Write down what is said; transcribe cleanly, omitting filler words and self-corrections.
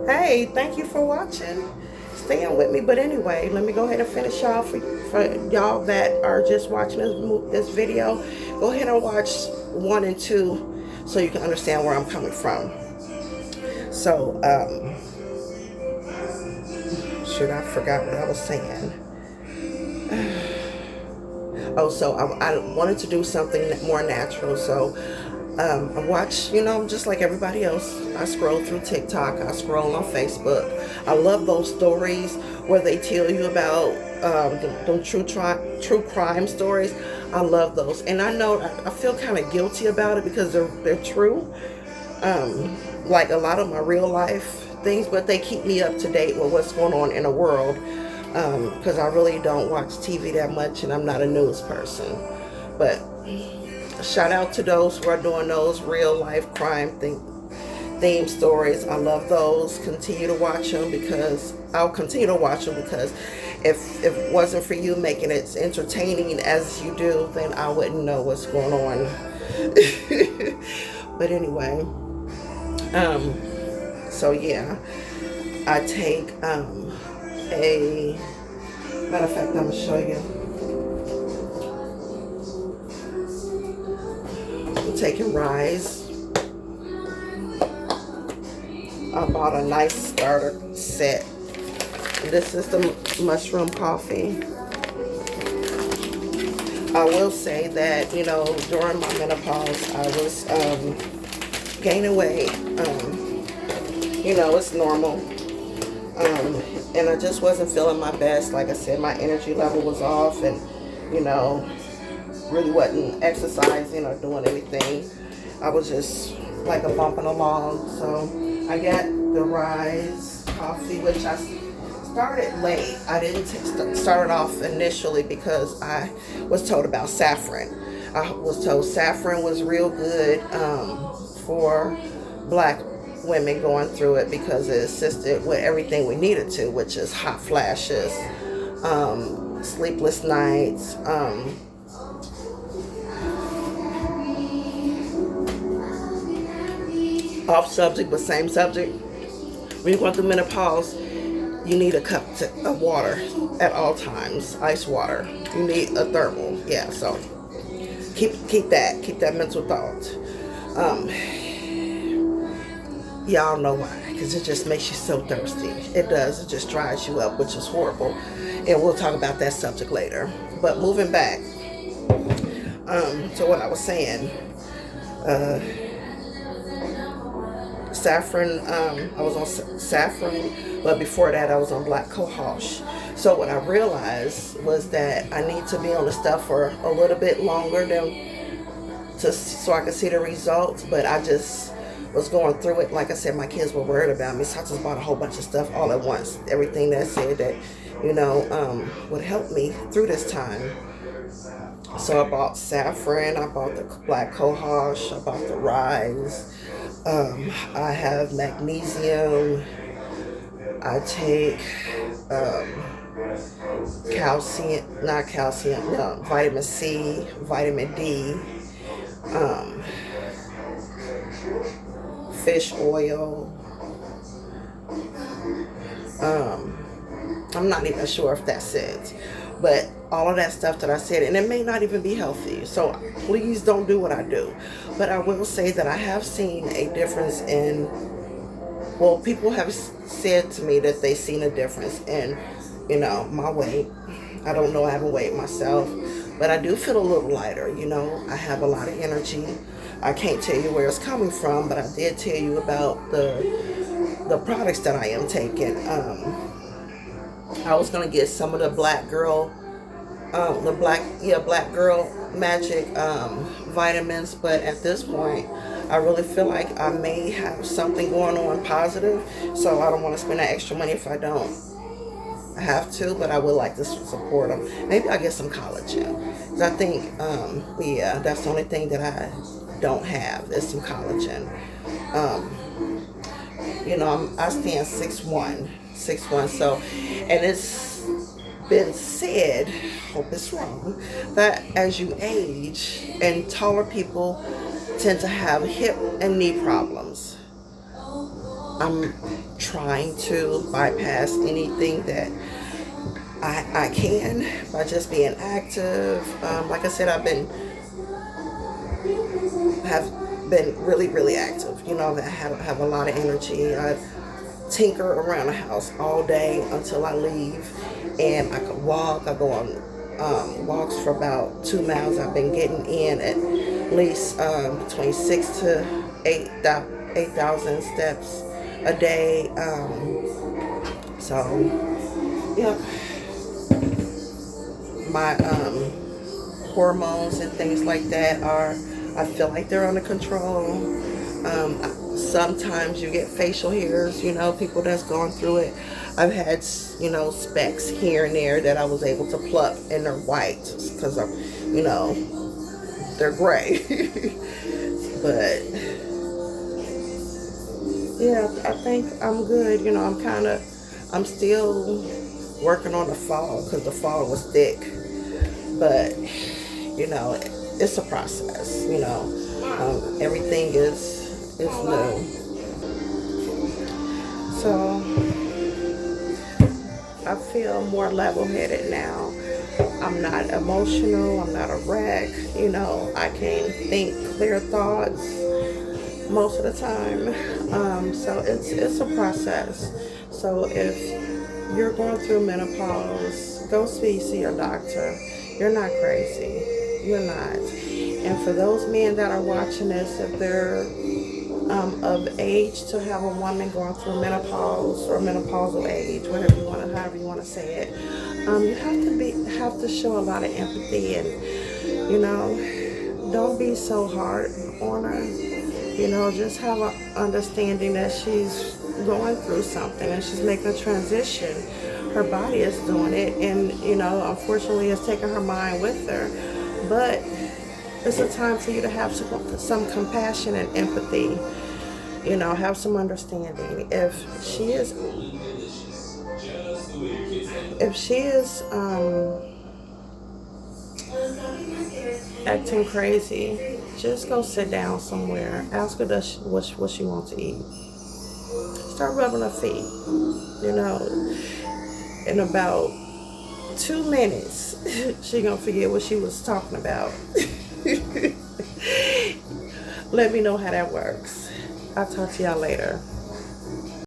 Hey, thank you for watching. Staying with me. But anyway, let me go ahead and finish y'all for y'all that are just watching this video. Go ahead and watch 1 and 2 so you can understand where I'm coming from. So, shoot, I forgot what I was saying. Oh, so I wanted to do something more natural. So I watch, just like everybody else, I scroll through TikTok, I scroll on Facebook. I love those stories where they tell you about the true crime stories. I love those. And I know I feel kind of guilty about it because they're true. Like a lot of my real life things, but they keep me up to date with what's going on in the world. Because I really don't watch TV that much and I'm not a news person. But shout out to those who are doing those real life crime theme stories. I love those. Continue to watch them because I'll continue to watch them because if it wasn't for you making it entertaining as you do, then I wouldn't know what's going on. But anyway, so yeah, I take a matter of fact, I'm gonna show you. I'm taking Rise. I bought a nice starter set. This is the mushroom coffee. I will say that, during my menopause, I was gaining weight. It's normal. And I just wasn't feeling my best. Like I said, my energy level was off and, really wasn't exercising or doing anything. I was just like a bumping along. So I got the Rise coffee, which I started late. I didn't start it off initially because I was told about saffron. I was told saffron was real good for black women going through it because it assisted with everything we needed to, which is hot flashes, sleepless nights, off subject but same subject. When you're going through menopause, you need a cup of water at all times, ice water. You need a thermal. Yeah, so keep that mental thought. Y'all know why, because it just makes you so thirsty. It does. It just dries you up, which is horrible. And we'll talk about that subject later. But moving back to what I was saying, saffron. I was on saffron, but before that, I was on black cohosh. So what I realized was that I need to be on the stuff for a little bit longer so I could see the results. But I just was going through it. Like I said, my kids were worried about me, so I just bought a whole bunch of stuff all at once. Everything that said that, would help me through this time. So I bought saffron, I bought the black cohosh, I bought the Rise. I have magnesium. I take vitamin C, vitamin D, fish oil. I'm not even sure if that's it, but all of that stuff that I said, and it may not even be healthy, so please don't do what I do. But I will say that I have seen a difference people have said to me that they've seen a difference in, my weight. I don't know, I haven't weighed myself, but I do feel a little lighter. I have a lot of energy. I can't tell you where it's coming from, but I did tell you about the products that I am taking. I was gonna get some of the Black Girl Magic vitamins, but at this point, I really feel like I may have something going on positive, so I don't want to spend that extra money if I don't have to, but I would like to support them. Maybe I'll get some collagen. 'Cause I think, that's the only thing that I don't have is some collagen. I stand 6'1", so, and it's been said, hope it's wrong, that as you age and taller people tend to have hip and knee problems. I'm trying to bypass anything that I can by just being active. Like I said, have been really, really active. You know, that have a lot of energy. I tinker around the house all day until I leave, and I could walk. I go on walks for about 2 miles. I've been getting in at least between 6 to 8,000 steps a day. So, yeah, my hormones and things like that I feel like they're under control. Sometimes you get facial hairs, you know, people that's gone through it. I've had, you know, specks here and there that I was able to pluck, and they're white because I'm, you know, they're gray. But yeah, I think I'm good. You know, I'm still working on the fall because the fall was thick. But, you know, it's a process, you know. Everything is new. So I feel more level-headed now. I'm not emotional. I'm not a wreck. You know, I can think clear thoughts most of the time. So it's a process. So if you're going through menopause, go see your doctor. You're not crazy. You're not. And for those men that are watching this, if they're of age to have a woman going through menopause or menopausal age, however you want to say it, you have to show a lot of empathy, and you know, don't be so hard on her. You know, just have an understanding that she's going through something and she's making a transition. Her body is doing it, and you know, unfortunately, it's taking her mind with her. But it's a time for you to have some compassion and empathy. You know, have some understanding. If she is acting crazy, just go sit down somewhere. Ask her what she wants to eat. Start rubbing her feet. You know, in about 2 minutes, she gonna forget what she was talking about. Let me know how that works. I'll talk to y'all later.